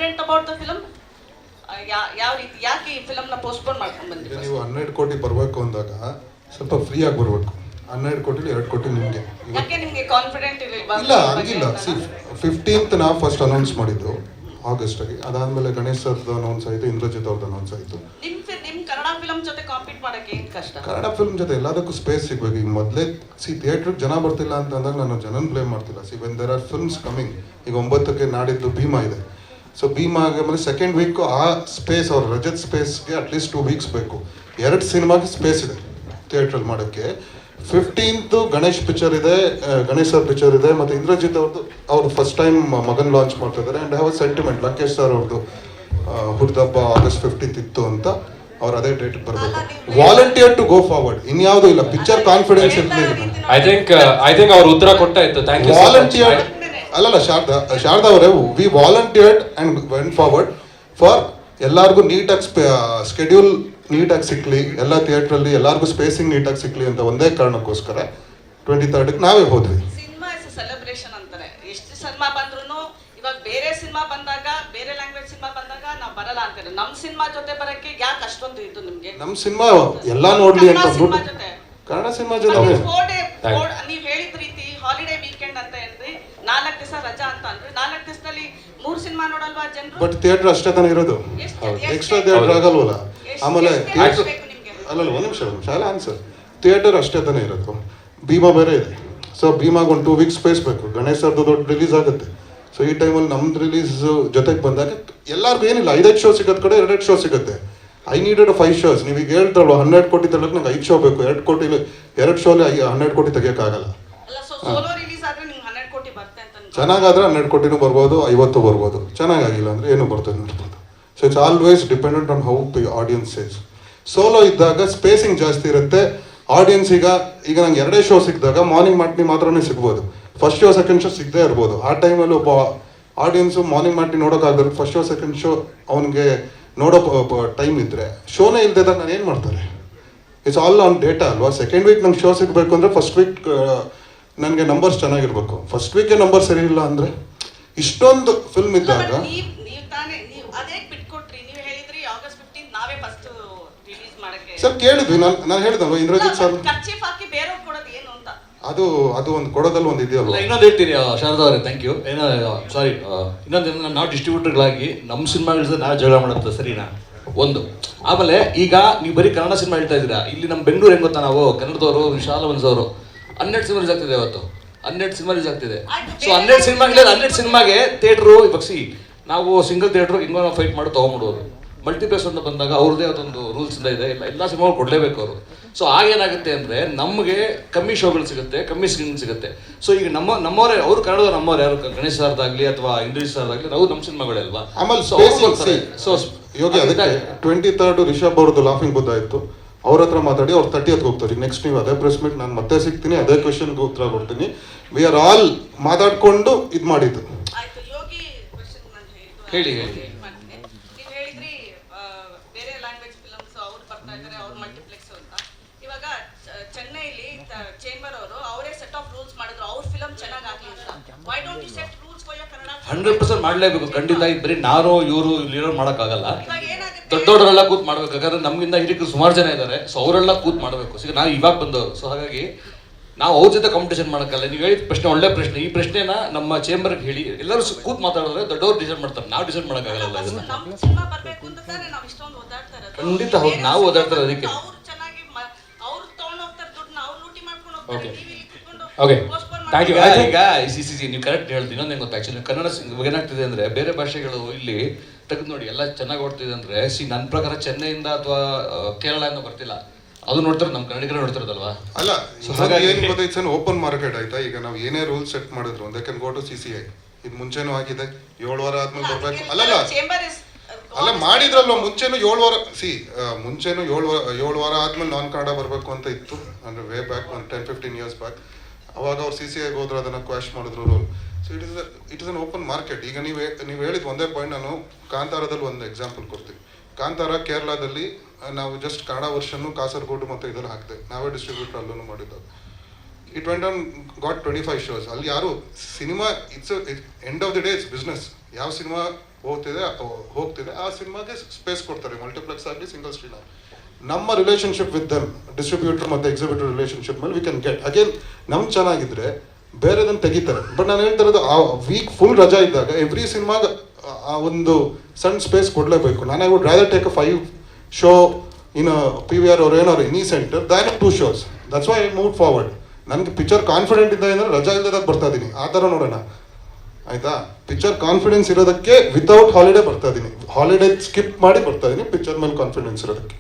Confident about the film? ಯಾವ ರೀತಿ ಯಾಕೆ ಈ ಫಿಲಮ್ನ ಪೋಸ್ಟ್ಪೋನ್ ಮಾಡ್ಕೊಂಡು ಬಂದ್ರಿ? ನೀವು 12 ಕೋಟಿ ಬರಬೇಕು ಅಂದಾಗ ಸ್ವಲ್ಪ ಫ್ರೀ ಆಗಿ ಬರಬೇಕು. 12 ಕೋಟಿಲಿ 2 ಕೋಟಿ ನಿಮಗೆ. ಯಾಕೆ ನಿಮಗೆ ಕಾನ್ಫಿಡೆಂಟ್ ಇರಲಿಲ್ವಾ? ಇಲ್ಲ ಹಂಗಿಲ್ಲ. 15th ನಾವು ಫಸ್ಟ್ ಅನೌನ್ಸ್ ಮಾಡಿದ್ದು ಆಗಸ್ಟಾಗಿ. ಅದಾದಮೇಲೆ ಗಣೇಶ್ ಸರ್ದು ಅನೌನ್ಸ್ ಆಯಿತು, ಇಂದ್ರಜಿತ್ ಅವ್ರದ್ದು ಅನೌನ್ಸ್ ಆಯಿತು. ನಿಮ್ ಕನ್ನಡ ಫಿಲಮ್ ಜೊತೆ ಕಾಂಪೀಟ್ ಮಾಡಕ್ಕೆ ಏನು ಕಷ್ಟ? ಕನ್ನಡ ಫಿಲ್ಮ್ ಜೊತೆ ಎಲ್ಲದಕ್ಕೂ ಸ್ಪೇಸ್ ಸಿಗಬೇಕು. ಈಗ ಮೊದಲೇ ಥಿಯೇಟ್ರಿಗೆ ಜನ ಬರ್ತಿಲ್ಲ ಅಂತ ಅಂದಾಗ ನಾನು ಜನನ ಬ್ಲೇಮ್ ಮಾಡ್ತಿಲ್ಲ. When there are films coming, ಈಗ 9ಕ್ಕೆ ನಾಡಿದ್ದು ಭೀಮಾ ಇದೆ. ಸೊ ಭೀಮಾ ಆಮೇಲೆ ಸೆಕೆಂಡ್ ವೀಕು ಆ ಸ್ಪೇಸ್, ಅವ್ರ ರಜತ್ ಸ್ಪೇಸ್ಗೆ ಅಟ್ಲೀಸ್ಟ್ 2 ವೀಕ್ಸ್ ಬೇಕು. 2 ಸಿನಿಮಾಗೆ ಸ್ಪೇಸ್ ಇದೆ ಥಿಯೇಟ್ರಲ್ಲಿ ಮಾಡೋಕ್ಕೆ. 15th ಗಣೇಶ್ ಪಿಕ್ಚರ್ ಇದೆ, ಗಣೇಶ್ ಸರ್ ಪಿಕ್ಚರ್ ಇದೆ, ಮತ್ತು ಇಂದ್ರಜಿತ್ ಅವ್ರು ಫಸ್ಟ್ ಟೈಮ್ ಮಗನ್ ಲಾಂಚ್ ಮಾಡ್ತಾ ಇದ್ದಾರೆ. And have a sentiment. Lankesh sir ಅವ್ರದ್ದು ಹುರಿದಬ್ಬ August 15th ಇತ್ತು ಅಂತ ಅವ್ರು ಅದೇ ಡೇಟ್ ಬರಬೇಕು. ವಾಲಂಟಿಯರ್ ಟು ಗೋ ಫಾರ್ವರ್ಡ್, ಇನ್ಯಾವುದೂ ಇಲ್ಲ. ಪಿಕ್ಚರ್ ಕಾನ್ಫಿಡೆನ್ಸ್ ಇರಲಿಲ್ಲ. ಐ ಥಿಂಕ್ ಅವ್ರು ಉತ್ತರ ಕೊಟ್ಟಾಯ್ತು. Thank you. ವಾಲಂಟಿಯರ್ ಅಲ್ಲಲ್ಲ ಶಾರದಾ ಅವರೇ, we volunteered and went forward for ಎಲ್ಲರಿಗೂ ನೀಟಾಗಿ ಸ್ಕೆಡ್ಯೂಲ್ ನೀಟಾಗಿ ಸಿಕ್ಕಲಿ, ಎಲ್ಲ ಥಿಯೇಟ್ರಲ್ಲಿ ಎಲ್ಲರಿಗೂ ಸ್ಪೇಸಿಂಗ್ ನೀಟಾಗಿ ಸಿಕ್ಕಲಿ ಅಂತ ಒಂದೇ ಕಾರಣಕ್ಕೋಸ್ಕರ 23rd ನಾವೇ ಹೋದ್ವಿ. ಸಿನಿಮಾ ಇಸ್ ಸೆಲೆಬ್ರೇಷನ್ ಅಂತಾರೆ. ಎಷ್ಟು ಸಿನಿಮಾ ಬಂದ್ರು ಇವಾಗ ಬೇರೆ ಸಿನಿಮಾ ಬಂದಾಗ, ಬೇರೆ ಲ್ಯಾಂಗ್ವೇಜ್ ಸಿನಿಮಾ ಬಂದಾಗ ನಾವು ಬರಲ್ಲ ಅಂತಾರೆ. ನಮ್ಮ ಸಿನಿಮಾ ಜೊತೆ ಬರಕ್ಕೆ ಯಾಕೆ ಅಷ್ಟೊಂದು ಇದು ನಿಮ್ಗೆ? ನಮ್ಮ ಸಿನಿಮಾ ಎಲ್ಲ ನೋಡ್ಲಿ ಅಂತ ಸಿನಿಮಾ ಜೊತೆ, ಕನ್ನಡ ಸಿನಿಮಾ ಜೊತೆ ನೀವು ಹೇಳಿದ ರೀತಿ ಹಾಲಿಡೇ ವೀಕೆಂಡ್ ಅಂತ ಹೇಳಿದ್ರಿ, 4 ದಿವಸ ರಜಾ ಅಂತ ಅಂದ್ರೆ 4 ದಿವಸದಲ್ಲಿ 3 ಸಿನಿಮಾ ನೋಡಲ್ವಾ ಜನರು? ಬಟ್ ಥಿಯೇಟರ್ ಅಷ್ಟೇ ತಾನೇ ಇರೋದು, ಎಕ್ಸ್ಟ್ರಾ ಥಿಯೇಟರ್ ಆಗಲ್ವಲ್ಲ. ಆಮೇಲೆ ಥಿಯೇಟರ್ ಅಲ್ಲಲ್ಲ, ಒಂದು ನಿಮಿಷ ಶಾಲೆ ಆನ್ಸರ್. ಥಿಯೇಟರ್ ಅಷ್ಟೇ ತಾನೇ ಇರೋದು. ಭೀಮಾ ಬೇರೆ ಇದೆ. ಸೊ ಭೀಮಾಗ ಒಂದು 2 ವೀಕ್ಸ್ ಸ್ಪೇಸ್ ಬೇಕು. ಗಣೇಶ್ ಸರ್ದು ದೊಡ್ಡ ರಿಲೀಸ್ ಆಗುತ್ತೆ. ಸೊ ಈ ಟೈಮಲ್ಲಿ ನಮ್ದು ರಿಲೀಸ್ ಜೊತೆಗೆ ಬಂದಾಗ ಎಲ್ಲರಿಗೂ ಏನಿಲ್ಲ, 5 ಶೋ ಸಿಗೋದ್ ಕಡೆ 2 ಶೋ ಸಿಗುತ್ತೆ. I needed 5 shows. ನೀವೀಗ ಹೇಳ್ತಾರಲ್ಲ 12 ಕೋಟಿ ತಗೊಳಕ್ಕೆ ನಂಗೆ 5 ಶೋ ಬೇಕು. 2 ಕೋಟಿಲಿ 2 ಶೋಲಿ 12 ಕೋಟಿ ತೆಗಿಯೋಕ್ಕಾಗಲ್ಲ. ಚೆನ್ನಾಗಾದ್ರೆ 12 ಕೋಟಿನೂ ಬರ್ಬೋದು, 50 ಬರ್ಬೋದು. ಚೆನ್ನಾಗಾಗಿಲ್ಲ ಅಂದರೆ ಏನು ಬರ್ತದೆ ನೋಡ್ಬೋದು. So it's always dependent on how the audience says. Solo ಇದ್ದಾಗ ಸ್ಪೇಸಿಂಗ್ ಜಾಸ್ತಿ ಇರುತ್ತೆ. ಆಡಿಯನ್ಸ್ ಈಗ ನಂಗೆ 2 ಶೋ ಸಿಕ್ಕಿದಾಗ ಮಾರ್ನಿಂಗ್ ಮ್ಯಾಟ್ನಿ ಮಾತ್ರನೇ ಸಿಗ್ಬೋದು. ಫಸ್ಟ್ ಶೋ ಸೆಕೆಂಡ್ ಶೋ ಸಿಗದೇ ಇರ್ಬೋದು. ಆ ಟೈಮಲ್ಲಿ ಒಬ್ಬ ಆಡಿಯನ್ಸು ಮಾರ್ನಿಂಗ್ ಮ್ಯಾಟ್ನಿ ನೋಡೋಕ್ಕಾಗದ್ರೆ ಫಸ್ಟ್ ಶೋ ಸೆಕೆಂಡ್ ಶೋ ಅವನಿಗೆ ನೋಡೋ ಟೈಮ್ ಇದ್ದರೆ ಶೋನೇ ಇಲ್ದಿದ್ದಾಗ ನಾನು ಏನು ಮಾಡ್ತಾರೆ? ಇಟ್ಸ್ ಆಲ್ ಆನ್ ಡೇಟಾ ಅಲ್ವಾ. ಸೆಕೆಂಡ್ ವೀಕ್ ನಂಗೆ ಶೋ ಸಿಗಬೇಕು ಅಂದರೆ ಫಸ್ಟ್ ವೀಕ್ ನನಗೆ ನಂಬರ್ಸ್ ಚೆನ್ನಾಗಿರ್ಬೇಕು. ಫಸ್ಟ್ ವೀಕೆ ನಂಬರ್ ಸರಿ ಇಲ್ಲ ಅಂದರೆ ಇಷ್ಟೊಂದು ಫಿಲ್ಮ್ ಇದ್ದಾಗ ಸರ್ ಕೇಳಿದ್ವಿ. ನಾನು ಹೇಳಿದಲ್ವ ಇಂದ್ರಜಿತ್ ಸರ್ ಅದು ಒಂದು ಕೊಡೋದಲ್ಲಿ ಒಂದು ಇದೆಯಲ್ಲ. ಇನ್ನೊಂದು ಹೇಳ್ತೀನಿ ಶಾರದಾ ಅವರೇ, ಥ್ಯಾಂಕ್ ಯು. ಏನೋ ಸಾರಿ, ಇನ್ನೊಂದು ನಾವು ಡಿಸ್ಟ್ರಿಬ್ಯೂಟರ್ಗಳಾಗಿ ನಮ್ಮ ಸಿನಿಮಾಗಳ ನಾವು ಜಗಳ ಮಾಡೋದು ಸರಿನಾ? ಒಂದು. ಆಮೇಲೆ ಈಗ ನೀವು ಬರೀ ಕನ್ನಡ ಸಿನಿಮಾ ಹೇಳ್ತಾ ಇದ್ದೀರಾ. ಇಲ್ಲಿ ನಮ್ಮ ಬೆಂಗಳೂರು ಹೆಂಗೆ ಗೊತ್ತಾ, ನಾವು ಕನ್ನಡದವರು ವಿಶಾಲವನ್ಸವರು 12 ಸಿನಿಮಾ ರಿಲೀಸ್ ಆಗ್ತಿದೆ ಇವತ್ತು. 12 ಸಿನಿಮಾ ರಿಲೀಸ್ ಆಗ್ತಿದೆ. ಸೊ 12 ಸಿನಿಮಾಗೆ ಥಿಯೇಟ್ರು ಇವಾಗ ನಾವು ಸಿಂಗಲ್ ಥಿಯೇಟ್ರು ಹಿಂಗೋ ನಾವು ಫೈಟ್ ಮಾಡಿ ತೊಗೊಂಡ್ಬಿಡೋದು. ಮಲ್ಟಿಪ್ಲೆಕ್ಸ್ ಅಂತ ಬಂದಾಗ ಅವ್ರದ್ದೇ ಅದೊಂದು ರೂಲ್ಸ್ ಇದೆ. ಎಲ್ಲ ಸಿನಿಮಾಗಳು ಕೊಡಲೇಬೇಕು ಅವರು. ಸೊ ಆಗೇನಾಗುತ್ತೆ ಅಂದರೆ ನಮಗೆ ಕಮ್ಮಿ ಶೋಗಳು ಸಿಗುತ್ತೆ, ಕಮ್ಮಿ ಸ್ಕ್ರೀನಿಂಗ್ ಸಿಗುತ್ತೆ. ಸೊ ಈಗ ನಮ್ಮವರೇ, ಅವರು ಕನ್ನಡದ ನಮ್ಮವ್ರು ಯಾರು, ಗಣೇಶ್ ಸರ್ದಾಗಲಿ ಅಥವಾ ಇಂದ್ರಜಿತ್ ಸರ್ದಾಗಲಿ, ನಾವು ನಮ್ಮ ಸಿನಿಮಾಗಳೇ ಅಲ್ವಾ. ಆಮೇಲೆ ಸೊ ಯೋಗಿ ಅದಕ್ಕೆ 23rd ರಿಷಬ್ ಅವ್ರದ್ದು ಲಾಫಿಂಗ್ ಬುದ್ಧ ಇತ್ತು. ಅವ್ರ ಹತ್ರ ಮಾತಾಡಿ ಅವ್ರು 30th ಹೋಗ್ತಾರೆ. ನೆಕ್ಸ್ಟ್ ನೀವು ಅದೇ ಪ್ರೆಸ್ ಮೀಟ್ ನಾನು ಮತ್ತೆ ಸಿಗ್ತೀನಿ, ಅದೇ ಕ್ವೆಶನ್ಗೆ ಉತ್ತರ ಕೊಡ್ತೀನಿ. ವಿ ಆರ್ ಆಲ್ ಮಾತಾಡ್ಕೊಂಡು ಇದು ಮಾಡಿದ್ದು. ಹೇಳಿ. ಬೇರೆ ಲ್ಯಾಂಗ್ವೇಜ್ ಫಿಲಮ್ಸ್ ಅವ್ರು ಬರ್ತಾ ಇದ್ದಾರೆ, ಅವ್ರ ಮಲ್ಟಿಪ್ಲೆಕ್ಸ್ ಅಂತ. ಇವಾಗ ಚೆನ್ನೈಲಿ ಚೇಂಬರ್ ಅವರು ಅವರೇ ಸೆಟ್ ಆಫ್ ರೂಲ್ಸ್ ಮಾಡಿದ್ರು, ಅವ್ರ ಫಿಲಮ್ ಚೆನ್ನಾಗಿ ಆಗ್ಲಿ ಅಂತ. Why don't you set rules for your Kannada? 100% ಮಾಡಲೇಬೇಕು. ಖಂಡಿತ. ಬರೀ ನಾನು ಇವರು ಇಲ್ಲಿರೋ ಮಾಡೋಕ್ಕಾಗಲ್ಲ. ದೊಡ್ಡವರೆಲ್ಲ ಕೂತ್ ಮಾಡ್ಬೇಕು. ಯಾಕಂದ್ರೆ ನಮ್ಗಿಂತ ಹಿರಿಕರು ಸುಮಾರು ಜನ ಇದ್ದಾರೆ. ಸೊ ಅವರೆಲ್ಲ ಕೂತ್ ಮಾಡಬೇಕು. ಸೊ ನಾವು ಇವಾಗ ಬಂದವರು. ಸೊ ಹಾಗಾಗಿ ನಾವು ಅವ್ರ ಜೊತೆ ಕಾಂಪಿಟೇಷನ್ ಮಾಡೋಕ್ಕಲ್ಲ. ನೀವು ಹೇಳಿದ ಪ್ರಶ್ನೆ ಒಳ್ಳೆ ಪ್ರಶ್ನೆ. ಈ ಪ್ರಶ್ನೆನ ನಮ್ಮ ಚೇಂಬರ್ಗೆ ಹೇಳಿ ಎಲ್ಲರೂ ಕೂತ್ ಮಾತಾಡಿದ್ರೆ ದೊಡ್ಡವ್ರು ಡಿಸೈಡ್ ಮಾಡ್ತಾರೆ. ನಾವು ಡಿಸೈಡ್ ಮಾಡೋಕ್ಕಾಗಲ್ಲ ಇದನ್ನ. ಖಂಡಿತ ಹೌದು, ನಾವು ಓದಾಡ್ತಾರೆ ಅದಕ್ಕೆ. Okay, thank you. ಈಗ ನೀವು ಕರೆಕ್ಟ್ ಹೇಳ್ತೀನಿ. ಇನ್ನೊಂದು ಹೆಂಗೆ ಗೊತ್ತಾ, ಆ್ಯಕ್ಚುಲಿ ಕನ್ನಡ ಏನಾಗ್ತಿದೆ ಅಂದರೆ ಬೇರೆ ಭಾಷೆಗಳು ಇಲ್ಲಿ ತೆಗೆದು ನೋಡಿ ಎಲ್ಲ ಚೆನ್ನಾಗಿ ಓಡ್ತಿದೆ ಅಂದರೆ ನನ್ನ ಪ್ರಕಾರ ಚೆನ್ನೈಯಿಂದ ಅಥವಾ ಕೇರಳದಿಂದ ಬರ್ತಿಲ್ಲ. ಅದು ನೋಡ್ತಾರೆ, ನಮ್ಮ ಕನ್ನಡಿಗರು ನೋಡ್ತಿರೋದಲ್ವಾ. ಅಲ್ಲ, ಹಾಗಾಗಿ ಏನು ಗೊತ್ತಾಯ್ತು ಸರ್, ಓಪನ್ ಮಾರ್ಕೆಟ್ ಆಯ್ತಾ. ಈಗ ನಾವು ಏನೇ ರೂಲ್ಸ್ ಸೆಟ್ ಮಾಡಿದ್ರು they can go to CCI. ಇದು ಮುಂಚೆನೂ ಆಗಿದೆ. 7 ವಾರ ಆದ್ಮೇಲೆ ಬರ್ಬೇಕು. ಅಲ್ಲ ಮಾಡಿದ್ರಲ್ವ ಮುಂಚೆನೂ 7 ವಾರ. ಮುಂಚೆನೂ 7 ವಾರ ಆದ್ಮೇಲೆ ನಾನ್ ಕನ್ನಡ ಬರಬೇಕು ಅಂತ ಇತ್ತು. ಅಂದರೆ ವೇ ಬ್ಯಾಕ್ ಒಂದು 10-15 years ಬ್ಯಾಕ್. ಅವಾಗ ಅವ್ರು CCIಗೆ ಹೋದ್ರು, ಅದನ್ನು ಕ್ವಾಶ್ ಮಾಡಿದ್ರು rule. So it is an open market. ಈಗ ನೀವು ಹೇಳಿದ ಒಂದೇ ಪಾಯಿಂಟ್ ನಾನು ಕಾಂತಾರದಲ್ಲಿ ಒಂದು ಎಕ್ಸಾಂಪಲ್ ಕೊಡ್ತೀನಿ. ಕಾಂತಾರ ಕೇರಳದಲ್ಲಿ ನಾವು ಜಸ್ಟ್ ಕನ್ನಡ ವರ್ಷನ್ನು ಕಾಸರಗೋಡು ಮತ್ತು ಇದರಲ್ಲಿ ಹಾಕಿದೆ. ನಾವೇ ಡಿಸ್ಟ್ರಿಬ್ಯೂಟರ್ ಅಲ್ಲೂ ಮಾಡಿದ್ದು. It went on got 25 shows. ಅಲ್ಲಿ ಯಾರು cinema end of the day it's business. ಯಾವ ಸಿನಿಮಾ ಹೋಗ್ತಿದೆ ಆ ಸಿನಿಮಾಗೆ ಸ್ಪೇಸ್ ಕೊಡ್ತಾರೆ, ಮಲ್ಟಿಪ್ಲೆಕ್ಸ್ ಆಗಲಿ ಸಿಂಗಲ್ ಸ್ಕ್ರೀನ್ ಆಗಲಿ. ನಮ್ಮ ರಿಲೇಷನ್ಶಿಪ್ ವಿತ್ ದೆಮ್, ಡಿಸ್ಟ್ರಿಬ್ಯೂಟರ್ ಮತ್ತು ಎಕ್ಸಿಬಿಟರ್ ರಿಲೇಷನ್ಶಿಪ್ ಮೇಲೆ ವಿ ಕ್ಯಾನ್ ಗೆಟ್ ಅಗೇನ್. ನಮ್ಗೆ ಚೆನ್ನಾಗಿದ್ರೆ ಬೇರೆದನ್ನು ತೆಗಿತಾರೆ. ಬಟ್ ನಾನು ಹೇಳ್ತಾ ಇರೋದು ಆ ವೀಕ್ ಫುಲ್ ರಜಾ ಇದ್ದಾಗ ಎವ್ರಿ ಸಿನಿಮಾಗೆ ಆ ಒಂದು ಸಣ್ಣ ಸ್ಪೇಸ್ ಕೊಡಲೇಬೇಕು. ನಾನು I would rather take a 5 show in PVR or any centre than 2 shows. That's why I move forward. ನನಗೆ ಪಿಕ್ಚರ್ ಕಾನ್ಫಿಡೆಂಟ್ ಇದ್ದ ಅಂದರೆ ರಜಾ ಇಲ್ಲದಾಗ ಬರ್ತಾ ಇದ್ದೀನಿ, ಆ ಥರ ನೋಡೋಣ ಆಯಿತಾ. ಪಿಕ್ಚರ್ ಕಾನ್ಫಿಡೆನ್ಸ್ ಇರೋದಕ್ಕೆ ವಿತೌಟ್ ಹಾಲಿಡೇ ಬರ್ತಾ ಇದ್ದೀನಿ, ಹಾಲಿಡೇ ಸ್ಕಿಪ್ ಮಾಡಿ ಬರ್ತಾ ಇದ್ದೀನಿ ಪಿಕ್ಚರ್ ಮೇಲೆ ಕಾನ್ಫಿಡೆನ್ಸ್ ಇರೋದಕ್ಕೆ.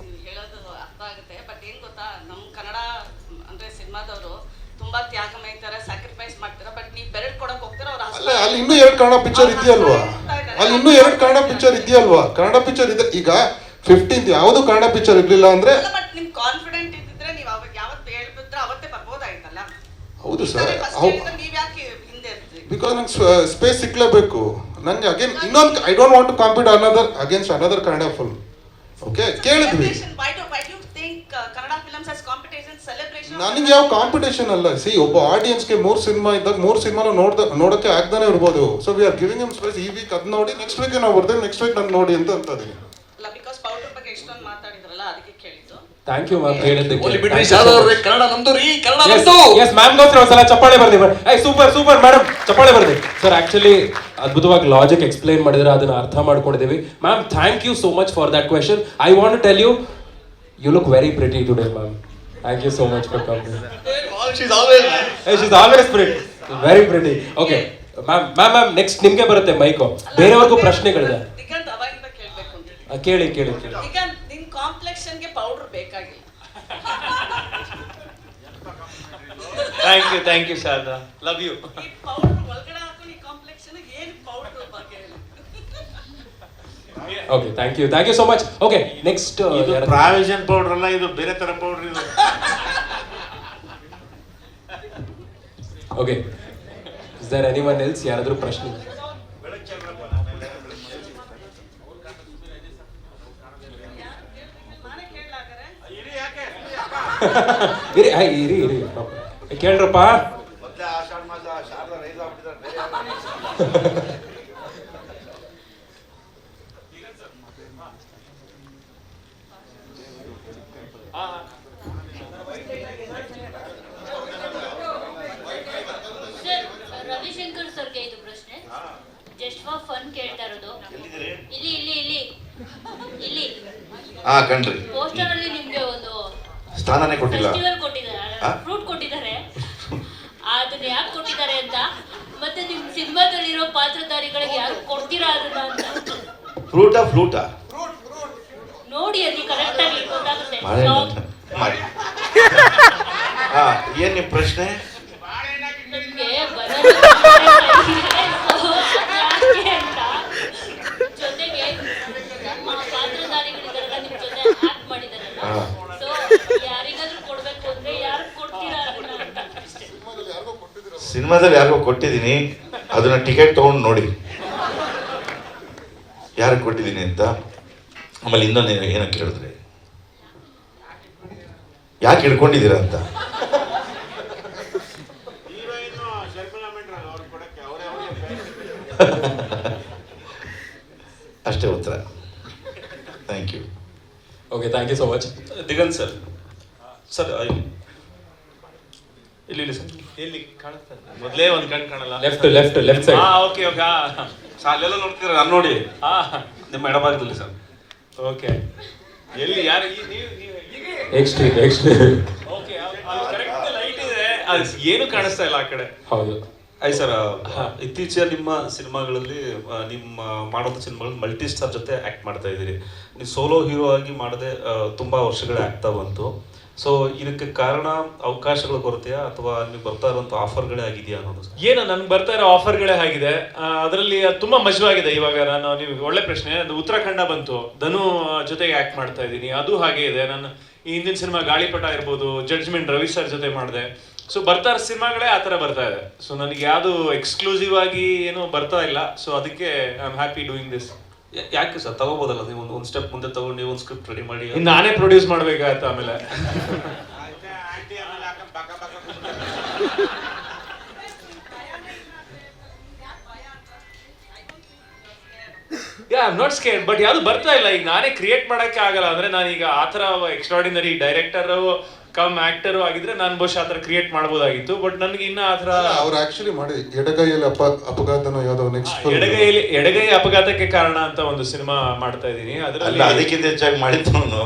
ನೀವು ಹೇಳೋದು ಅರ್ಥ ಆಗುತ್ತೆ. ಬಟ್ ಏನು ಗೊತ್ತಾ, ನಮ್ಮ ಕನ್ನಡ ಅಂದರೆ ಸಿನಿಮಾದವರು ತುಂಬ ತ್ಯಾಗಮಯ ಇರ್ತಾರೆ, ಸ್ಯಾಕ್ರಿಫೈಸ್ ಮಾಡ್ತಾರೆ. ಬಟ್ ನೀವು ಬೆರಳು ಕೊಡೋಕೆ ಹೋಗ್ತಾರೆ ಅವ್ರು ಅಲ್ಲ, ಅಲ್ಲಿ ಇನ್ನೂ 2 ಕನ್ನಡ ಪಿಕ್ಚರ್ ಇದೆಯಲ್ವಾ, ಅಲ್ಲಿ ಇನ್ನೂ 2 ಕನ್ನಡ ಪಿಕ್ಚರ್ ಇದೆಯಲ್ವಾ. ಕನ್ನಡ ಪಿಕ್ಚರ್ ಇದೆ. ಈಗ 15th ಯಾವುದು ಕನ್ನಡ ಪಿಕ್ಚರ್ ಇರಲಿಲ್ಲ ಅಂದರೆ. ಬಟ್ ನಿಮ್ಗೆ ಕಾನ್ಫಿಡೆಂಟ್ ಇದ್ದಿದ್ರೆ ನೀವು ಅವಾಗ ಯಾವತ್ತು ಹೇಳ್ಬಿಟ್ರೆ ಅವತ್ತೇ ಬರ್ಬೋದಾಯ್ತಲ್ಲ. ಹೌದು ಸರ್, ನೀವು ಯಾಕೆ ಹಿಂದೆ ಇರ್ತೀರಿ? ಬಿಕಾಸ್ ನಂಗೆ ಸ್ಪೇಸ್ ಸಿಕ್ಲೇಬೇಕು ನನಗೆ. ಅಗೇನ್ ಇನ್ನೊಂದು I don't want to compete against another Kannada film. Okay, ಕೇಳಿದ್ವಿ. Why do you think Kannada films as competition, celebration? ನನಗೆ ಯಾವ ಕಾಂಪಿಟೇಷನ್ ಅಲ್ಲ. ಸಿ, ಒಬ್ಬ ಆಡಿಯನ್ಸ್ಗೆ 3 ಸಿನಿಮಾ ಇದ್ದಾಗ 3 ಸಿನಿಮಾನು ನೋಡೋಕ್ಕೆ ಆಗ್ದಾನೆ ಇರ್ಬೋದು. So we are giving him space. ಈ ವೀಕ್ ಅದು ನೋಡಿ, ನೆಕ್ಸ್ಟ್ ವೀಕ್ ನಾವು ಬರ್ತೇವೆ, ನೆಕ್ಸ್ಟ್ ವೀಕ್ ನಾನು ನೋಡಿ ಅಂತ ಇದೀನಿ. ಅಲ್ಲ, ಬಿಕಾಸ್ ಪೌಡರ್ ಬಗ್ಗೆ ಎಷ್ಟೊಂದು ಮಾತಾಡಿದ್ರಲ್ಲ, ಅದಕ್ಕೆ ಕೇಳಿದ್ದು. ಥ್ಯಾಂಕ್ ಯು ಮ್ಯಾಮ್ ಹೇಳಿದ್ದಕ್ಕೆ. ಹೋಗ್ಲಿ ಬಿಡ್ರಿ ಶಾರದಾ ಅವ್ರೆ, ಕನ್ನಡ ನಮ್ದು ರೀ, ಕನ್ನಡ ನಮ್ದು. ಎಸ್ ಮ್ಯಾಮ್ಗೋಸ್ಕರ ಒಂದ್ಸಲ ಚಪ್ಪಾಳೆ ಬರ್ದಿ. ಸೂಪರ್ ಸೂಪರ್ ಮೇಡಮ್, ಚಪ್ಪಾಳೆ ಬರ್ದಿ. ಸರ್ ಆಕ್ಚುಲಿ ಅದ್ಭುತವಾಗಿ ಲಾಜಿಕ್ ಎಕ್ಸ್ಪ್ಲೈನ್ ಮಾಡಿದ್ರೆ ಅದನ್ನ ಅರ್ಥ ಮಾಡ್ಕೊಂಡಿದ್ದೀವಿ. Ma'am thank you so much for that question. I want to tell you look very pretty today ma'am. Thank you so much for coming. She's always pretty, very pretty. Okay ma'am next ನಿಮ್ಗೆ ಬರುತ್ತೆ mike. ಬೇರೆಯವ್ರಿಗೂ ಪ್ರಶ್ನೆಗಳಿದೆ, ದಿಗಂತ್ ಅವಾಗಿಂದ ಕೇಳಬೇಕು ಅಂತ. ಕೇಳಿ. ದಿಗಂತ್, ನಿನ್ ಕಾಂಪ್ಲೆಕ್ಷನ್ಗೆ powder ಬೇಕಾಗಿಲ್ಲ. Thank you Sharada, love you. ಈ ಪೌಡರ್ ಒಳಗಡೆ ಹಾಕೊಂಡು ಈ ಕಾಂಪ್ಲೆಕ್ಷನ್ ಏನು ಪೌಡರ್ ಬಗ್ಗೆ ಹೇಳಿ. Okay, thank you so much. Okay next ಇದು ಪ್ರಾವಿಷನ್ ಪೌಡರ್ ಅಲ್ಲ, ಇದು ಬೇರೆ ತರ ಪೌಡರ್ ಇದು. Okay, is there anyone else? ಯಾರಾದರೂ ಪ್ರಶ್ನೆ? ನಾನೇ ಕೇಳಲಾಗರೆ ಇರಿ ಕೇಳ್ರಪ್ಪ. ರವಿಶಂಕರ್ ಸರ್ಗೆ ಇದು ಪ್ರಶ್ನೆ. ಜಸ್ಟ್ ಫಾರ್ ಫನ್ ಕೇಳ್ತಾ ಇರೋದು. ಇಲ್ಲಿ ಕಣ್ರಿ, ಪೋಸ್ಟರ್ ಅಲ್ಲಿ ನಿಮ್ಗೆ ಒಂದು ಸ್ಥಾನನೇ ಕೊಟ್ಟಿಲ್ಲ, ಫೆಸ್ಟಿವಲ್ ಕೊಟ್ಟಿದ್ದಾರೆ, ಫ್ರೂಟ್ ಕೊಟ್ಟಿದ್ದಾರೆ. ಅದನ್ನ ಯಾಕೆ ಕೊಟ್ಟಿದ್ದಾರೆ ಅಂತ, ಮತ್ತೆ ನಿಮ್ ಸಿನಿಮಾದಲ್ಲಿರೋ ಪಾತ್ರಧಾರಿಗಳಿಗೆ ಯಾರು ಕೊಡ್ತೀರಾ ಅದನ್ನ ಅಂತ. ಫ್ಲೂಟಾ ನೋಡಿ, ಅಲ್ಲಿ ಕರೆಕ್ಟ್ ಆಗಿ ಗೊತ್ತಾಗುತ್ತೆ. ಮಾಡಿ. ಏನ್ ನಿಮ್ ಪ್ರಶ್ನೆ? ನಿಮ್ಗೆ ಯಾಕೆ ಅಂತ, ಜೊತೆಗೆ ಪಾತ್ರಧಾರಿಗಳಿದಾರಲ್ಲ ನಿಮ್ ಜೊತೆ ಆಕ್ಟ್ ಮಾಡಿದಾರಲ್ಲ, ಸೊ ಯಾರಿಗಾದ್ರೂ ಕೊಡ್ಬೇಕು ಅಂದ್ರೆ ಯಾರು ಕೊಡ್ತೀರಾ ಅದನ್ನ ಅಂತ ಅಷ್ಟೇ. ಸಿನಿಮಾದಲ್ಲಿ ಯಾರಿಗೋ ಕೊಟ್ಟಿದ್ದೀನಿ, ಅದನ್ನ ಟಿಕೆಟ್ ತಗೊಂಡು ನೋಡಿ ಯಾರಿಗೆ ಕೊಟ್ಟಿದ್ದೀನಿ ಅಂತ. ಆಮೇಲೆ ಇನ್ನೊಂದು ಏನೋ ಕೇಳಿದ್ರೆ, ಯಾಕೆ ಹಿಡ್ಕೊಂಡಿದ್ದೀರಾ ಅಂತ. ಅಷ್ಟೇ ಉತ್ತರ. Thank you. Okay, thank you so much. Diganth sir, ಇಲ್ಲಿ ಸರ್, ಎಲ್ಲಿ ಕಾಣಿಸ್ತಾ ಇದೆ? ಮೊದಲೇ ಒಂದು ಕಣ್ಣು ಕಾಣಲ್ಲ. Left side. ಓಕೆ ಅಲ್ಲೆಲ್ಲ ನೋಡ್ತೀರ, ನಾನು ನೋಡಿ. ನಿಮ್ಮ ಎಡಭಾಗದಲ್ಲಿ ಸರ್. ಓಕೆ, ಎಲ್ಲಿ ಯಾರು? ನೆಕ್ಸ್ಟ್ ಓಕೆ, ಕರೆಕ್ಟ್ ಲೈಟ್ ಇದೆ, ಅದು ಏನು ಕಾಣಿಸ್ತಾ ಇಲ್ಲ ಆ ಕಡೆ. ಹೌದು. ಆಯ್ತು ಸರ್, ಇತ್ತೀಚೆಗೆ ನಿಮ್ಮ ಸಿನಿಮಾಗಳಲ್ಲಿ ನಿಮ್ಮ ಮಾಡೋದು ಸಿನಿಮಾಗಳಲ್ಲಿ ಮಲ್ಟಿ ಸ್ಟಾರ್ ಜೊತೆ ಆ್ಯಕ್ಟ್ ಮಾಡ್ತಾ ಇದ್ದೀರಿ. ನೀವು ಸೋಲೋ ಹೀರೋ ಆಗಿ ಮಾಡದೆ ತುಂಬ ವರ್ಷಗಳೇ ಆಗ್ತಾ ಬಂತು. ಸೊ ಇದಕ್ಕೆ ಕಾರಣ ಅವಕಾಶಗಳ ಕೊರತೆಯಾ ಅಥವಾ ನಿಮಗೆ ಬರ್ತಾ ಇರುವಂಥ ಆಫರ್ಗಳೇ ಆಗಿದೆಯಾ ಅನ್ನೋದು? ಏನು ನನ್ಗೆ ಬರ್ತಾ ಇರೋ ಆಫರ್ಗಳೇ ಆಗಿದೆ. ಅದರಲ್ಲಿ ತುಂಬಾ ಮಜವಾಗಿದೆ. ಇವಾಗ ನೀವು ಒಳ್ಳೆ ಪ್ರಶ್ನೆ, ಅದು ಉತ್ತರಾಖಂಡ ಬಂತು, ಧನು ಜೊತೆಗೆ ಆಕ್ಟ್ ಮಾಡ್ತಾ ಇದ್ದೀನಿ, ಅದು ಹಾಗೆ ಇದೆ. ನಾನು ಈ ಹಿಂದಿನ ಸಿನಿಮಾ ಗಾಳಿಪಟ ಇರ್ಬೋದು, ಜಡ್ಜ್ಮೆಂಟ್ ರವಿ ಸರ್ ಜೊತೆ ಮಾಡಿದೆ. ಸೊ ಬರ್ತಾ ಇರೋ ಸಿನಿಮಾಗಳೇ ಆ ಥರ ಬರ್ತಾ ಇದೆ. ಸೊ ನನಗೆ ಯಾವುದು ಎಕ್ಸ್ಕ್ಲೂಸಿವ್ ಆಗಿ ಏನೂ ಬರ್ತಾ ಇಲ್ಲ. ಸೊ ಅದಕ್ಕೆ I am happy doing this. ಯಾಕೆ ಸರ್ ತಗೋಬೋದಲ್ಲ, ನೀವು ಒಂದು ಸ್ಟೆಪ್ ಮುಂದೆ ತಗೊಂಡು ನೀವು ಒಂದು ಸ್ಕ್ರಿಪ್ಟ್ ರೆಡಿ ಮಾಡಿ. ಇನ್ನು ನಾನೇ ಪ್ರೊಡ್ಯೂಸ್ ಮಾಡ್ಬೇಕಾಗತ್ತೆ ಆಮೇಲೆ. Yeah I am not scared, but ಯಾವುದು ಬರ್ತಾ ಇಲ್ಲ. ಈಗ ನಾನೇ ಕ್ರಿಯೇಟ್ ಮಾಡಕ್ಕೆ ಆಗಲ್ಲ. ಅಂದ್ರೆ ನಾನೀಗ ಆ ಥರ ಎಕ್ಸ್ಟ್ರಾಡಿನರಿ ಡೈರೆಕ್ಟರ್ ಕಮ್ ಆಕ್ಟರ್ ಆಗಿದ್ರೆ ನಾನು ಬಹುಶಃ ಆ ಥರ ಕ್ರಿಯೇಟ್ ಮಾಡ್ಬೋದಾಗಿತ್ತು. ಬಟ್ ನನಗೆ ಇನ್ನ ಆ ಥರ ಅವ್ರು ಆಕ್ಚುಲಿ ಮಾಡಿ ಎಡಗೈಯಲ್ಲಿ ಅಪಘಾತನೋ ಯಾವ್ದೋ ನೆಕ್ಸ್ಟ್ ಎಡಗೈ ಅಪಘಾತಕ್ಕೆ ಕಾರಣ ಅಂತ ಒಂದು ಸಿನಿಮಾ ಮಾಡ್ತಾ ಇದ್ದೀನಿ. ಅಲ್ಲ, ಅದರಲ್ಲಿ ಅದಕ್ಕಿಂತ ಹೆಚ್ಚಾಗಿ ಮಾಡಿದ್ದು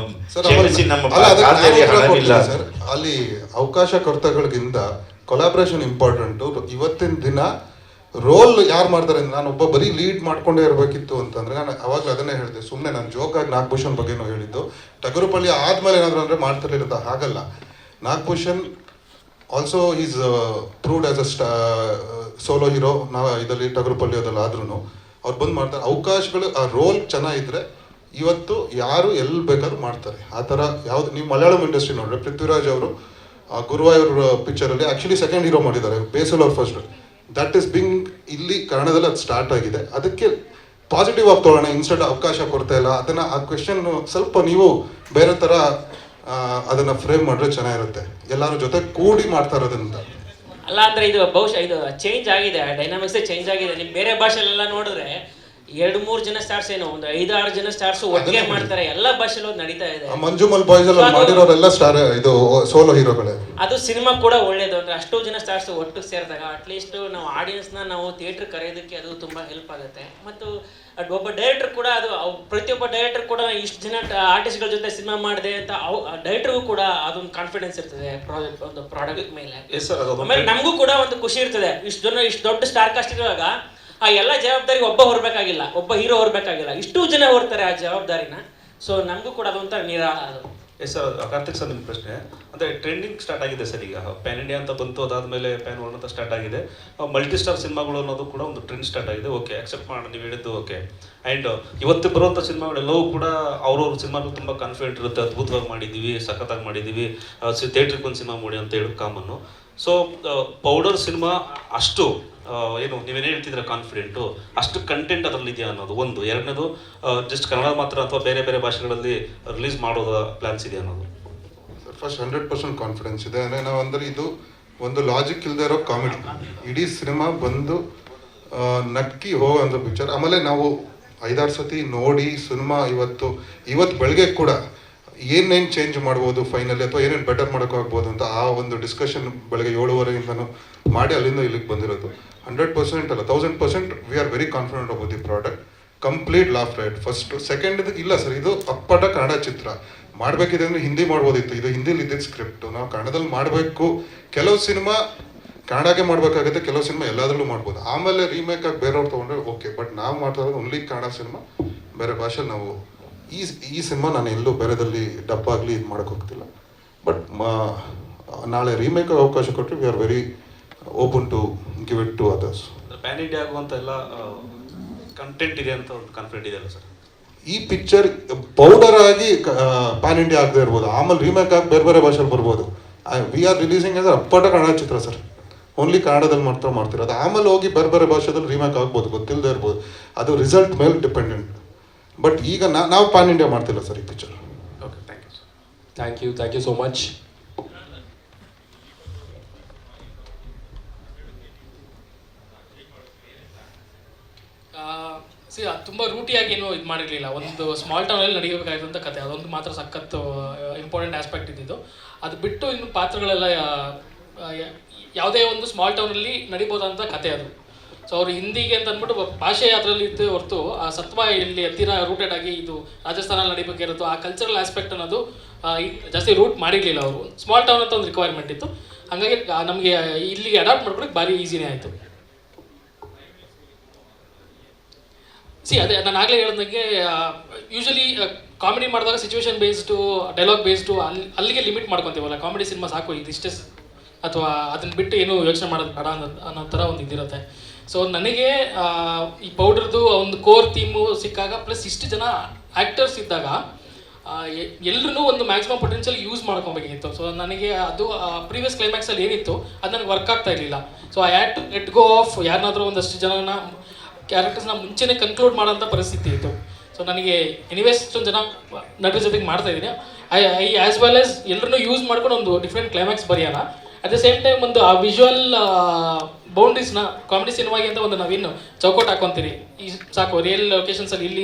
ಸರ್ ಕ್ಷಮಿಸಿ, ನಮ್ಮ ಅಲ್ಲ, ಅದಕ್ಕೆ ಖಾತೆಯಲ್ಲಿ ನಾನು ಉತ್ತರ ಹಣವಿಲ್ಲ. ಕೊಡ್ತೀನಿ ಸರ್. ಅಲ್ಲಿ ಅವಕಾಶಕರ್ತಗಳಿಗಿಂತ ಕೊಲಾಬ್ರೇಷನ್ ಇಂಪಾರ್ಟೆಂಟು. ಇವತ್ತಿನ ದಿನ ರೋಲ್ ಯಾರು ಮಾಡ್ತಾರೆ ಅಂದ್ರೆ, ನಾನು ಒಬ್ಬ ಬರೀ ಲೀಡ್ ಮಾಡ್ಕೊಂಡೇ ಇರಬೇಕಿತ್ತು ಅಂತಂದ್ರೆ ನಾನು ಅವಾಗಲೇ ಅದನ್ನೇ ಹೇಳಿದೆ. ಸುಮ್ಮನೆ ನಾನು ಜೋಕಾಗಿ ನಾಗಭೂಷಣ್ ಬಗ್ಗೆನೂ ಹೇಳಿದ್ದು. ಟಗರುಪಳ್ಳಿ ಆದ್ಮೇಲೆ ಏನಾದ್ರು ಅಂದ್ರೆ ಮಾಡ್ತಿರ್ಲಿಲ್ಲ, ಹಾಗಲ್ಲ. Nagabhushan also is proved as a solo hero. ನಾವು ಇದರಲ್ಲಿ ಟಗರುಪಳ್ಳಿ ಅದೆಲ್ಲ ಆದ್ರೂ ಅವ್ರು ಬಂದು ಮಾಡ್ತಾರೆ. ಅವಕಾಶಗಳು, ಆ ರೋಲ್ ಚೆನ್ನಾಗಿದ್ರೆ ಇವತ್ತು ಯಾರು ಎಲ್ಲಿ ಬೇಕಾದ್ರೂ ಮಾಡ್ತಾರೆ. ಆ ಥರ ಯಾವ್ದು ನೀವು ಮಲಯಾಳಂ ಇಂಡಸ್ಟ್ರಿ ನೋಡ್ರೆ ಪೃಥ್ವಿರಾಜ್ ಅವರು ಗುರುವಾಯೂರ್ ಪಿಕ್ಚರಲ್ಲಿ ಆ್ಯಕ್ಚುಲಿ ಸೆಕೆಂಡ್ ಹೀರೋ ಮಾಡಿದ್ದಾರೆ, ಬೇಸಲ್ ಅವ್ರ ಫಸ್ಟ್. ದಟ್ ಈಸ್ ಬಿಂಗ್ ಇಲ್ಲಿ ಕನ್ನಡದಲ್ಲಿ ಅದು ಸ್ಟಾರ್ಟ್ ಆಗಿದೆ. ಅದಕ್ಕೆ ಪಾಸಿಟಿವ್ ಆಗಿ ತೊಗೊಳ್ಳೋಣ, ಇನ್ಸ್ಟೆಂಟ್ ಅವಕಾಶ ಕೊಡ್ತಾ ಇಲ್ಲ ಅದನ್ನು. ಆ ಕ್ವೆಶನ್ ಸ್ವಲ್ಪ ನೀವು ಬೇರೆ ಥರ ಅದನ್ನು ಫ್ರೇಮ್ ಮಾಡಿದ್ರೆ ಚೆನ್ನಾಗಿರುತ್ತೆ. ಎಲ್ಲರೂ ಜೊತೆ ಕೂಡಿ ಮಾಡ್ತಾ ಇರೋದ್ರಿಂದ ಅಲ್ಲ ಅಂದ್ರೆ ಇದು ಬಹುಶಃ ಇದು ಚೇಂಜ್ ಆಗಿದೆ, ಡೈನಾಮಿಕ್ಸೇ ಚೇಂಜ್ ಆಗಿದೆ. ನಿಮ್ ಬೇರೆ ಭಾಷೆಲೆಲ್ಲ ನೋಡಿದ್ರೆ 2-3 ಜನ ಸ್ಟಾರ್ಸ್ ಏನೋ ಒಂದು 5-6 ಜನ ಸ್ಟಾರ್ಸ್ ಒಟ್ಟಿಗೆ ಮಾಡ್ತಾರೆ. ಎಲ್ಲ ಭಾಷೆಲೂ ನಡೀತಾ ಇದೆ. ಮಂಜುಮಲ್ ಬಾಯ್ಸ್ ಅಲ್ಲಿ ಮಾಡಿರೋರೆಲ್ಲ ಸ್ಟಾರ್ ಇದು ಸೋಲೋ ಹೀರೋಗಳೇ. ಅದು ಸಿನಿಮಾ ಕೂಡ ಒಳ್ಳೇದು. ಅಂದ್ರೆ ಅಷ್ಟು ಜನ ಸ್ಟಾರ್ಸ್ ಒಟ್ಟು ಸೇರಿದಾಗ ಅಟ್ಲೀಸ್ಟ್ ನಾವು ಆಡಿಯನ್ಸ್ನ ನಾವು ಥಿಯೇಟರ್ ಕರೆಯೋದಕ್ಕೆ ಅದು ತುಂಬಾ ಹೆಲ್ಪ್ ಆಗುತ್ತೆ. ಮತ್ತು ಒಬ್ಬ ಡೈರೆಕ್ಟರ್ ಕೂಡ ಅದು ಪ್ರತಿಯೊಬ್ಬ ಡೈರೆಕ್ಟರ್ ಕೂಡ ಇಷ್ಟು ಜನ ಆರ್ಟಿಸ್ಟ್ಗಳ ಜೊತೆ ಸಿನಿಮಾ ಮಾಡಿದೆ ಅಂತ ಡೈರೆಕ್ಟರ್ಗೂ ಕೂಡ ಅದೊಂದು ಕಾನ್ಫಿಡೆನ್ಸ್ ಇರ್ತದೆ ಒಂದು ಪ್ರಾಡಕ್ಟ್ ಮೇಲೆ. ಆಮೇಲೆ ನಮಗೂ ಕೂಡ ಒಂದು ಖುಷಿ ಇರ್ತದೆ. ಇಷ್ಟು ದೊಡ್ಡ ಸ್ಟಾರ್ ಕಾಸ್ಟ್ ಇರುವಾಗ ಆ ಎಲ್ಲ ಜವಾಬ್ದಾರಿ ಒಬ್ಬ ಹೊರಬೇಕಾಗಿಲ್ಲ, ಒಬ್ಬ ಹೀರೋ ಹೊರಬೇಕಾಗಿಲ್ಲ, ಇಷ್ಟು ಜನ ಹೊರ್ತಾರೆ ಆ ಜವಾಬ್ದಾರಿನ. ಸೊ ನಮಗೂ ಕೂಡ ಅದೊಂಥರ ನಿರಾಳ ಅದು. ಎಸ್ ಸರ್, ಕಾರ್ತಿಕ್ ಸರ್ ನಿಮ್ಮ ಪ್ರಶ್ನೆ ಅಂದರೆ ಟ್ರೆಂಡಿಂಗ್ ಸ್ಟಾರ್ಟ್ ಆಗಿದೆ ಸರ್. ಈಗ ಪ್ಯಾನ್ ಇಂಡಿಯಾ ಅಂತ ಬಂತು, ಅದಾದಮೇಲೆ ಪ್ಯಾನ್ ವರ್ಲ್ಡ್ ಅಂತ ಸ್ಟಾರ್ಟ್ ಆಗಿದೆ. ಮಲ್ಟಿ ಸ್ಟಾರ್ ಸಿನಿಮಾಗಳು ಅನ್ನೋದು ಕೂಡ ಒಂದು ಟ್ರೆಂಡ್ ಸ್ಟಾರ್ಟ್ ಆಗಿದೆ. ಓಕೆ, ಅಕ್ಸೆಪ್ಟ್ ಮಾಡೋಣ, ನೀವು ಹೇಳಿದ್ದು ಓಕೆ. ಆ್ಯಂಡ್ ಇವತ್ತು ಬರುವಂಥ ಸಿನಿಮಾಗಳೆಲ್ಲವೂ ಕೂಡ ಅವ್ರವ್ರ ಸಿನಿಮಾಗಳು ತುಂಬ ಕಾನ್ಫಿಡೆಂಟ್ ಇರುತ್ತೆ. ಅದ್ಭುತವಾಗಿ ಮಾಡಿದ್ದೀವಿ, ಸಖತ್ತಾಗಿ ಮಾಡಿದ್ದೀವಿ, ಥಿಯೇಟ್ರಿಗೆ ಒಂದು ಸಿನಿಮಾ ಮಾಡಿ ಅಂತ ಹೇಳೋದು ಕಾಮನ್ನು. ಸೊ ಪೌಡರ್ ಸಿನಿಮಾ ಅಷ್ಟು ಏನು ನೀವೇನು ಹೇಳ್ತಿದ್ರೆ ಕಾನ್ಫಿಡೆಂಟು, ಅಷ್ಟು ಕಂಟೆಂಟ್ ಅದರಲ್ಲಿ ಇದೆಯಾ ಅನ್ನೋದು ಒಂದು. ಎರಡನೇದು ಜಸ್ಟ್ ಕನ್ನಡ ಮಾತ್ರ ಅಥವಾ ಬೇರೆ ಬೇರೆ ಭಾಷೆಗಳಲ್ಲಿ ರಿಲೀಸ್ ಮಾಡೋದ ಪ್ಲಾನ್ಸ್ ಇದೆಯಾ ಅನ್ನೋದು. ಫಸ್ಟ್ 100% ಕಾನ್ಫಿಡೆನ್ಸ್ ಇದೆ. ಅಂದರೆ ನಾವು ಅಂದರೆ ಇದು ಒಂದು ಲಾಜಿಕ್ ಇಲ್ಲದೆ ಇರೋ ಕಾಮಿಡಿ. ಇಡೀ ಸಿನಿಮಾ ಬಂದು ನಕ್ಕಿ ಹೋಗೋಂಥ ಪಿಕ್ಚರ್. ಆಮೇಲೆ ನಾವು 5-6 ಸತಿ ನೋಡಿ ಸಿನಿಮಾ ಇವತ್ತು ಬೆಳಗ್ಗೆ ಕೂಡ ಏನೇನು ಚೇಂಜ್ ಮಾಡ್ಬೋದು ಫೈನಲಿ, ಅಥವಾ ಏನೇನು ಬೆಟರ್ ಮಾಡೋಕ್ಕಾಗ್ಬೋದು ಅಂತ ಆ ಒಂದು ಡಿಸ್ಕಷನ್ ಬೆಳಗ್ಗೆ 7:30 ಮಾಡಿ ಅಲ್ಲಿಂದ ಇಲ್ಲಿಗೆ ಬಂದಿರೋದು. 100% ಅಲ್ಲ, 1000% we are very confident about the product. Complete laugh right first. Second ಇಲ್ಲ ಸರ್, ಇದು ಅಪ್ಪಟ ಕನ್ನಡ ಚಿತ್ರ. ಮಾಡಬೇಕಿದೆ ಅಂದರೆ ಹಿಂದಿ ಮಾಡ್ಬೋದಿತ್ತು, ಇದು ಹಿಂದಿಲಿ ಇದ್ದಿದ್ದು ಸ್ಕ್ರಿಪ್ಟು. ನಾವು ಕನ್ನಡದಲ್ಲಿ ಮಾಡಬೇಕು. ಕೆಲವು ಸಿನಿಮಾ ಕನ್ನಡಕ್ಕೆ ಮಾಡಬೇಕಾಗುತ್ತೆ, ಕೆಲವು ಸಿನಿಮಾ ಎಲ್ಲದರಲ್ಲೂ ಮಾಡ್ಬೋದು. ಆಮೇಲೆ ರೀಮೇಕ್ ಆಗಿ ಬೇರೆಯವ್ರು ತೊಗೊಂಡ್ರೆ ಓಕೆ. ಬಟ್ ನಾವು ಮಾಡ್ತಾ ಇರೋದು ಓನ್ಲಿ ಕನ್ನಡ ಸಿನಿಮಾ. ಬೇರೆ ಭಾಷೆ ನಾವು ಈ ಸಿನಿಮಾ ನಾನು ಎಲ್ಲೂ ಬೇರೆದಲ್ಲಿ ಡಬ್ಬಾಗಲಿ ಇದು ಮಾಡೋಕ್ಕೆ ಹೋಗ್ತಿಲ್ಲ. ಬಟ್ ನಾಳೆ ರೀಮೇಕ್ ಅವಕಾಶ ಕೊಟ್ಟರೆ we are very open to give it to others. Pan India ಆಗುವಂಥ ಎಲ್ಲ ಕಂಟೆಂಟ್ ಇದೆ ಅಂತ ಒಂದು ಕಾನ್ಫಿಡೆಂಟ್ ಇದೆಯಲ್ಲ ಸರ್? ಈ ಪಿಕ್ಚರ್ ಪೌಡರ್ ಆಗಿ ಪ್ಯಾನ್ ಇಂಡಿಯಾ ಆಗದೆ ಇರ್ಬೋದು, ಆಮೇಲೆ ರೀಮೇಕ್ ಆಗಿ ಬೇರೆ ಬೇರೆ ಭಾಷೆಲಿ ಬರ್ಬೋದು. ವಿ ಆರ್ ರಿಲೀಸಿಂಗ್ ಅಂದರೆ ಅಪ್ಪಟ ಕನ್ನಡ ಚಿತ್ರ ಸರ್. ಓನ್ಲಿ ಕನ್ನಡದಲ್ಲಿ ಮಾತ್ರ ಮಾಡ್ತಿರೋದು. ಆಮೇಲೆ ಹೋಗಿ ಬೇರೆ ಬೇರೆ ಭಾಷೆದಲ್ಲಿ ರೀಮೇಕ್ ಆಗ್ಬೋದು, ಗೊತ್ತಿಲ್ಲದೆ ಇರ್ಬೋದು. ಅದು ರಿಸಲ್ಟ್ ಮೇಲೆ ಡಿಪೆಂಡೆಂಟ್. ಬಟ್ ಈಗ ನಾವು ಪ್ಯಾನ್ ಇಂಡಿಯಾ ಮಾಡ್ತಿಲ್ಲ ಸರ್ ಈ picture. Okay, thank you sir. Thank you so much. ತುಂಬ ರೂಟಿಯಾಗಿ ಏನು ಇದು ಮಾಡಿರಲಿಲ್ಲ. ಒಂದು ಸ್ಮಾಲ್ ಟೌನಲ್ಲಿ ನಡೆಯಬೇಕಾಗಿರುವಂಥ ಕತೆ, ಅದೊಂದು ಮಾತ್ರ ಸಖತ್ತು ಇಂಪಾರ್ಟೆಂಟ್ ಆಸ್ಪೆಕ್ಟ್ ಇದ್ದಿದ್ದು. ಅದು ಬಿಟ್ಟು ಇನ್ನು ಪಾತ್ರಗಳೆಲ್ಲ ಯಾವುದೇ ಒಂದು ಸ್ಮಾಲ್ ಟೌನಲ್ಲಿ ನಡಿಬೋದಂಥ ಕತೆ ಅದು. ಸೊ ಅವರು ಹಿಂದಿಗೆ ಅಂತ ಅಂದ್ಬಿಟ್ಟು ಭಾಷೆ ಅದರಲ್ಲಿ ಇದ್ದು ಹೊರತು ಆ ಸತ್ವ ಇಲ್ಲಿ ಹತ್ತಿರ ರೂಟೆಡ್ ಆಗಿ ಇದು ರಾಜಸ್ಥಾನಲ್ಲಿ ನಡಿಬೇಕಿರೋದು ಆ ಕಲ್ಚರಲ್ ಆಸ್ಪೆಕ್ಟ್ ಅನ್ನೋದು ಜಾಸ್ತಿ ರೂಟ್ ಮಾಡಿರಲಿಲ್ಲ ಅವರು. ಸ್ಮಾಲ್ ಟೌನ್ ಅಂತ ಒಂದು ರಿಕ್ವೈರ್ಮೆಂಟ್ ಇತ್ತು. ಹಾಗಾಗಿ ನಮಗೆ ಇಲ್ಲಿಗೆ ಅಡಾಪ್ಟ್ ಮಾಡ್ಕೊಳಕ್ಕೆ ಭಾರಿ ಈಸಿನೇ ಆಯಿತು. ಅದೇ ನಾನು ಆಗಲೇ ಹೇಳ್ದಂಗೆ ಯೂಶಲಿ ಕಾಮಿಡಿ ಮಾಡಿದಾಗ ಸಿಚುವೇಶನ್ ಬೇಸ್ಡು, ಡೈಲಾಗ್ ಬೇಸ್ಡು ಅಲ್ಲಿಗೆ ಲಿಮಿಟ್ ಮಾಡ್ಕೊತೀವಲ್ಲ. ಕಾಮಿಡಿ ಸಿನಿಮಾ ಸಾಕು ಇದಿಷ್ಟೇ, ಅಥವಾ ಅದನ್ನು ಬಿಟ್ಟು ಏನು ಯೋಚನೆ ಮಾಡೋದು ಬೇಡ ಅನ್ನೋ ಥರ ಒಂದು ಇದಿರುತ್ತೆ. ಸೊ ನನಗೆ ಈ ಪೌಡರ್ದು ಒಂದು ಕೋರ್ ಥೀಮು ಸಿಕ್ಕಾಗ, ಪ್ಲಸ್ ಇಷ್ಟು ಜನ ಆ್ಯಕ್ಟರ್ಸ್ ಇದ್ದಾಗ ಎಲ್ಲರೂ ಒಂದು ಮ್ಯಾಕ್ಸಿಮಮ್ ಪೊಟೆನ್ಷಿಯಲ್ ಯೂಸ್ ಮಾಡ್ಕೊಬೇಕಿತ್ತು. ಸೊ ನನಗೆ ಅದು ಪ್ರೀವಿಯಸ್ ಕ್ಲೈಮ್ಯಾಕ್ಸಲ್ಲಿ ಏನಿತ್ತು ಅದು ನನಗೆ ವರ್ಕ್ ಆಗ್ತಾ ಇರಲಿಲ್ಲ. So I had to let go of ಯಾರನ್ನಾದ್ರೂ ಒಂದಷ್ಟು ಜನನ ಕ್ಯಾರೆಕ್ಟರ್ಸ್ನ ಮುಂಚೆನೇ ಕನ್ಕ್ಲೂಡ್ ಮಾಡೋಂಥ ಪರಿಸ್ಥಿತಿ ಇತ್ತು. ಸೊ ನನಗೆ ಎನಿವೇಸ್ ಇಷ್ಟೊಂದು ಜನ ನಟರ ಜೊತೆಗೆ ಮಾಡ್ತಾ ಇದ್ದೀನಿ. ಐ ಆ್ಯಸ್ ವೆಲ್ ಆಸ್ ಎಲ್ಲರನ್ನೂ ಯೂಸ್ ಮಾಡ್ಕೊಂಡು ಒಂದು ಡಿಫ್ರೆಂಟ್ ಕ್ಲೈಮ್ಯಾಕ್ಸ್ ಬರೆಯೋಣ. ಅಟ್ ದ ಸೇಮ್ ಟೈಮ್ ಒಂದು ಆ ವಿಜುವಲ್ ಬೌಂಡ್ರೀಸ್ನ ಕಾಮಿಡಿ ಸಿನಿಮಾಗೆ ಅಂತ ಒಂದು ನಾವೇನು ಚೌಕಟ್ಟು ಹಾಕೊಂತೀರಿ, ಈ ಸಾಕು ರಿಯಲ್ ಲೊಕೇಶನ್ಸಲ್ಲಿ ಇಲ್ಲಿ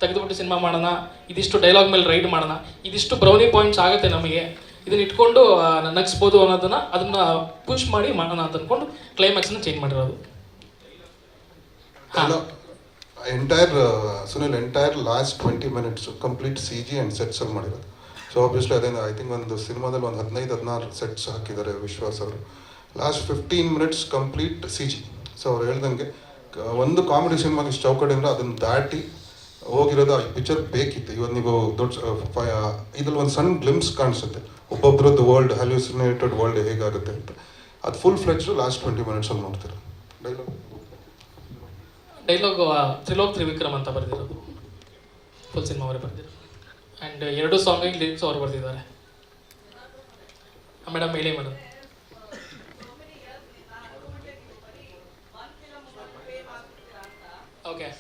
ತೆಗೆದುಬಿಟ್ಟು ಸಿನಿಮಾ ಮಾಡೋಣ, ಇದಿಷ್ಟು ಡೈಲಾಗ್ ಮೇಲೆ ರೈಡ್ ಮಾಡೋಣ, ಇದಿಷ್ಟು ಬ್ರೌನಿ ಪಾಯಿಂಟ್ಸ್ ಆಗುತ್ತೆ ನಮಗೆ, ಇದನ್ನ ಇಟ್ಕೊಂಡು ನಗಿಸ್ಬೋದು ಅದನ್ನ ಪುಷ್ ಮಾಡಿ ಮಾಡೋಣ ಅಂತ ಅಂದ್ಕೊಂಡು ಕ್ಲೈಮ್ಯಾಕ್ಸ್ನ ಚೇಂಜ್ ಮಾಡಿರೋದು. Entire Sunil entire last 20 minutes complete CG and sets ಅಲ್ಲಿ ಮಾಡಿರೋದು. ಸೊ ಆಬ್ವಿಯಸ್ಲಿ ಅದೇನು ಐ ಥಿಂಕ್ ಒಂದು ಸಿನಿಮಾದಲ್ಲಿ ಒಂದು 15-16 ಸೆಟ್ಸ್ ಹಾಕಿದ್ದಾರೆ ವಿಶ್ವಾಸ್ ಅವರು. Last 15 minutes complete CG. So ಅವ್ರು ಹೇಳ್ದಂಗೆ ಒಂದು ಕಾಮಿಡಿ ಸಿನಿಮಾಗೆ ಇಷ್ಟು ಚೌಕಡಿ ಅಂದರೆ ಅದನ್ನು ದಾಟಿ ಹೋಗಿರೋದು ಆ ಪಿಕ್ಚರ್ ಬೇಕಿತ್ತು. ಇವತ್ತು ನೀವು ದೊಡ್ಡ ಇದ್ರಲ್ಲಿ ಒಂದು ಸಣ್ಣ ಗ್ಲಿಮ್ಸ್ ಕಾಣಿಸುತ್ತೆ ಒಬ್ಬೊಬ್ರದ್ದು ವರ್ಲ್ಡ್ ಹ್ಯಾಲ್ಯೂಸಿನೇಟೆಡ್ ವರ್ಲ್ಡ್ ಹೇಗಾಗುತ್ತೆ ಅಂತ. ಅದು ಫುಲ್ ಫ್ಲೆಡ್ಜ್ ಲಾಸ್ಟ್ 20 minutes ಅಲ್ಲಿ ನೋಡ್ತೀರ. ಡೈಲಾಗ್ ತ್ರಿಲೋಕ್ ತ್ರಿವಿಕ್ರಮ್ ಅಂತ ಬರೆದಿರೋದು, ಫುಲ್ ಸಿನಿಮಾ ಅವರೇ ಬರೆದಿರೋದು. ಆ್ಯಂಡ್ 2 ಸಾಂಗಿಗೆ ಲಿರಿಕ್ಸ್ ಅವ್ರು ಬರೆದಿದ್ದಾರೆ. ಮೇಡಮ್ ಹೇಳಿ ಮೇಡಮ್. ಓಕೆ